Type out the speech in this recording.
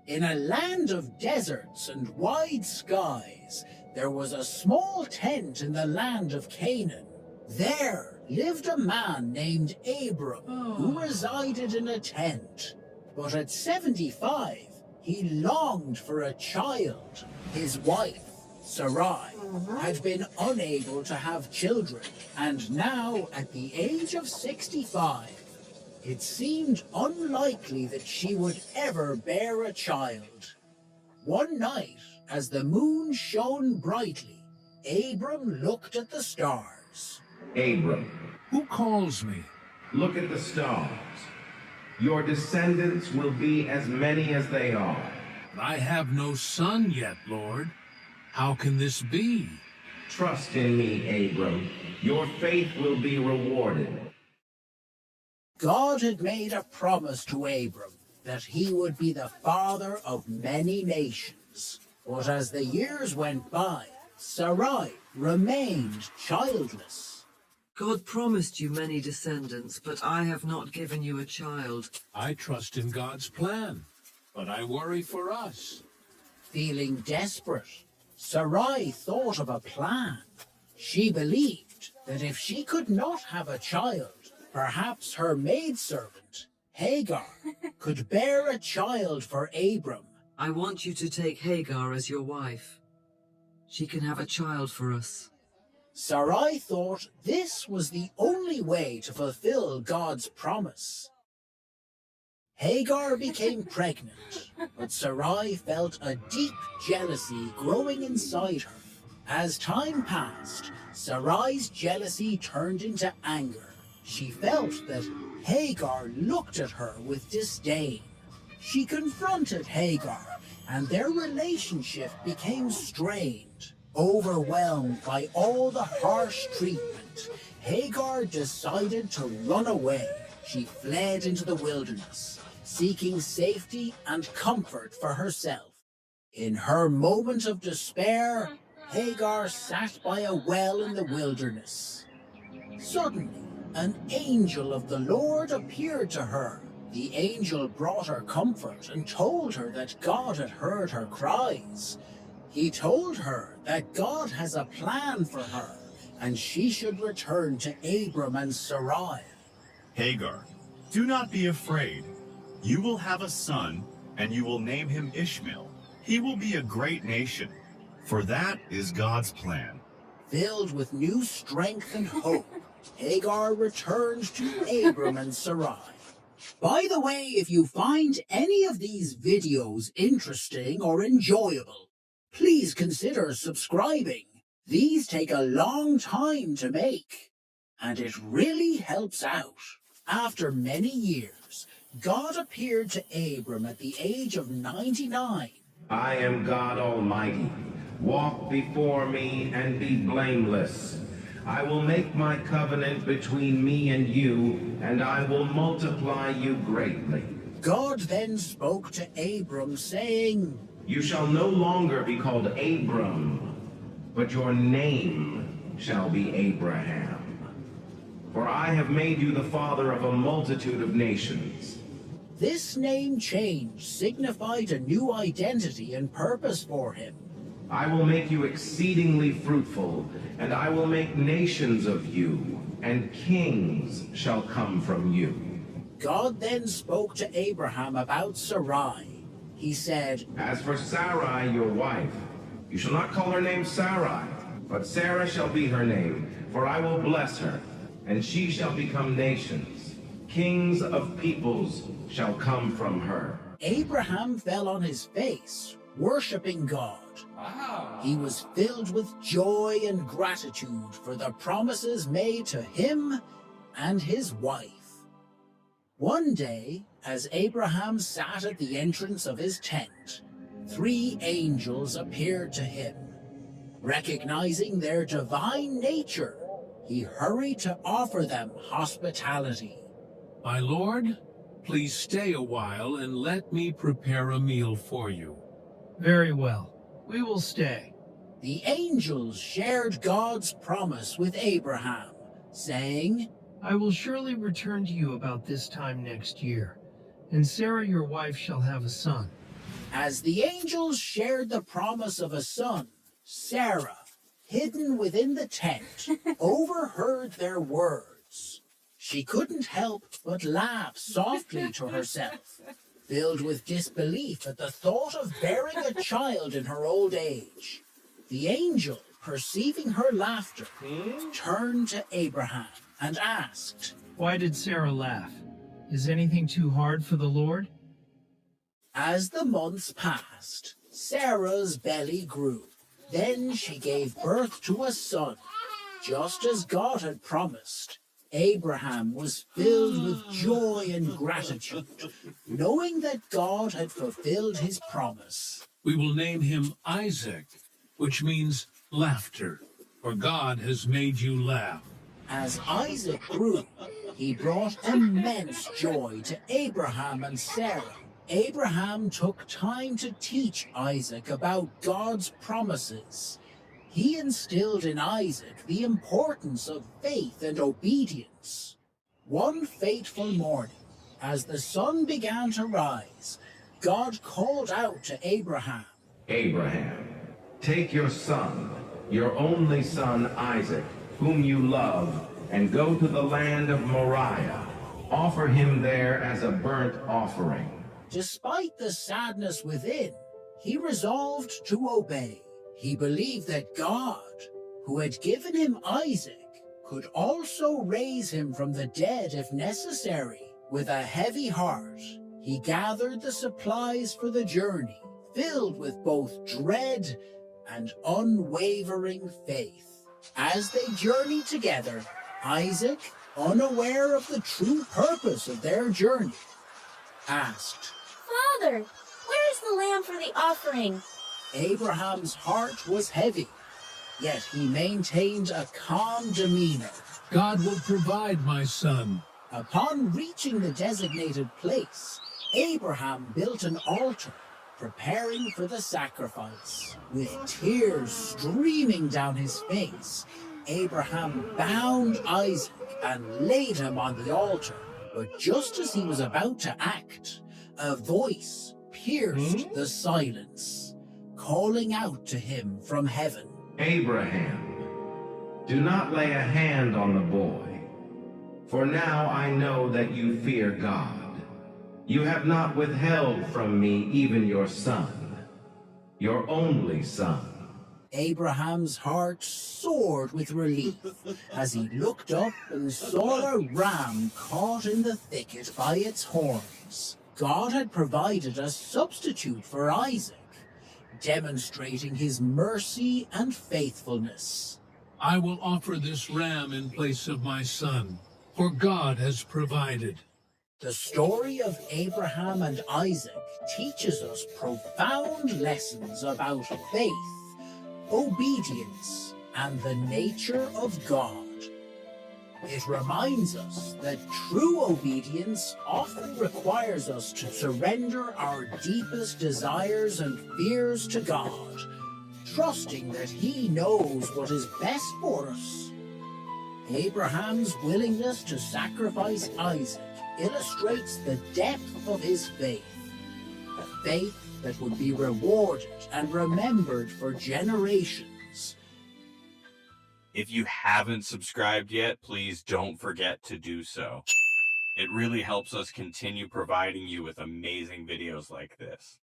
In a land of deserts and wide skies, there was a small tent in the land of Canaan. There lived a man named Abram, who resided in a tent. But at 75, he longed for a child. His wife, Sarai, had been unable to have children, and now, at the age of 65, it seemed unlikely that she would ever bear a child. One night, as the moon shone brightly, Abram looked at the stars. Abram, Who calls me? look at the stars. Your descendants will be as many as they are. I have no son yet, Lord. How can this be? Trust in me, Abram. Your faith will be rewarded. God had made a promise to Abram that he would be the father of many nations. But as the years went by, Sarai remained childless. God promised you many descendants, but I have not given you a child. I trust in God's plan, but I worry for us. Feeling desperate, Sarai thought of a plan. She believed that if she could not have a child, perhaps her maidservant, Hagar, could bear a child for Abram. I want you to take Hagar as your wife. She can have a child for us. Sarai thought this was the only way to fulfill God's promise. Hagar became pregnant, but Sarai felt a deep jealousy growing inside her. As time passed, Sarai's jealousy turned into anger. She felt that Hagar looked at her with disdain. She confronted Hagar, and their relationship became strained. Overwhelmed by all the harsh treatment, Hagar decided to run away. She fled into the wilderness, seeking safety and comfort for herself. In her moment of despair, Hagar sat by a well in the wilderness. Suddenly, an angel of the Lord appeared to her. The angel brought her comfort and told her that God had heard her cries. He told her that God has a plan for her, and she should return to Abram and Sarai. Hagar, do not be afraid. You will have a son, and you will name him Ishmael. He will be a great nation, for that is God's plan. Filled with new strength and hope, Hagar returned to Abram and Sarai. By the way, if you find any of these videos interesting or enjoyable, please consider subscribing. These take a long time to make, and it really helps out. After many years, God appeared to Abram at the age of 99. I am God Almighty. Walk before me and be blameless. I will make my covenant between me and you, and I will multiply you greatly. God then spoke to Abram, saying, You shall no longer be called Abram, but your name shall be Abraham. For I have made you the father of a multitude of nations. This name change signified a new identity and purpose for him. I will make you exceedingly fruitful, and I will make nations of you, and kings shall come from you. God then spoke to Abraham about Sarai. He said, As for Sarai, your wife, you shall not call her name Sarai, but Sarah shall be her name, for I will bless her, and she shall become nations. Kings of peoples shall come from her. Abraham fell on his face, worshiping God. He was filled with joy and gratitude for the promises made to him and his wife. One day, as Abraham sat at the entrance of his tent, 3 angels appeared to him. Recognizing their divine nature, he hurried to offer them hospitality. My lord, please stay a while and let me prepare a meal for you. Very well. We will stay. The angels shared God's promise with Abraham, saying, I will surely return to you about this time next year, and Sarah your wife shall have a son. As the angels shared the promise of a son, Sarah, hidden within the tent, overheard their words. She couldn't help but laugh softly to herself, filled with disbelief at the thought of bearing a child in her old age. The angel, perceiving her laughter, turned to Abraham and asked, Why did Sarah laugh? Is anything too hard for the Lord? As the months passed, Sarah's belly grew. Then she gave birth to a son, just as God had promised. Abraham was filled with joy and gratitude, knowing that God had fulfilled his promise. We will name him Isaac, which means laughter, for God has made you laugh. As Isaac grew, he brought immense joy to Abraham and Sarah. Abraham took time to teach Isaac about God's promises. He instilled in Isaac the importance of faith and obedience. One fateful morning, as the sun began to rise, God called out to Abraham. Abraham, take your son, your only son Isaac, whom you love, and go to the land of Moriah. Offer him there as a burnt offering. Despite the sadness within, he resolved to obey. He believed that God, who had given him Isaac, could also raise him from the dead if necessary. With a heavy heart, he gathered the supplies for the journey, filled with both dread and unwavering faith. As they journeyed together, Isaac, unaware of the true purpose of their journey, asked, Father, where is the lamb for the offering? Abraham's heart was heavy, yet he maintained a calm demeanor. God will provide, my son. Upon reaching the designated place, Abraham built an altar, preparing for the sacrifice. With tears streaming down his face, Abraham bound Isaac and laid him on the altar. But just as he was about to act, a voice pierced the silence, calling out to him from heaven. Abraham, do not lay a hand on the boy, for now I know that you fear God. You have not withheld from me even your son, your only son. Abraham's heart soared with relief as he looked up and saw a ram caught in the thicket by its horns. God had provided a substitute for Isaac, demonstrating his mercy and faithfulness. I will offer this ram in place of my son, for God has provided. The story of Abraham and Isaac teaches us profound lessons about faith, obedience, and the nature of God. It reminds us that true obedience often requires us to surrender our deepest desires and fears to God, trusting that He knows what is best for us. Abraham's willingness to sacrifice Isaac illustrates the depth of his faith, a faith that would be rewarded and remembered for generations. If you haven't subscribed yet, please don't forget to do so. It really helps us continue providing you with amazing videos like this.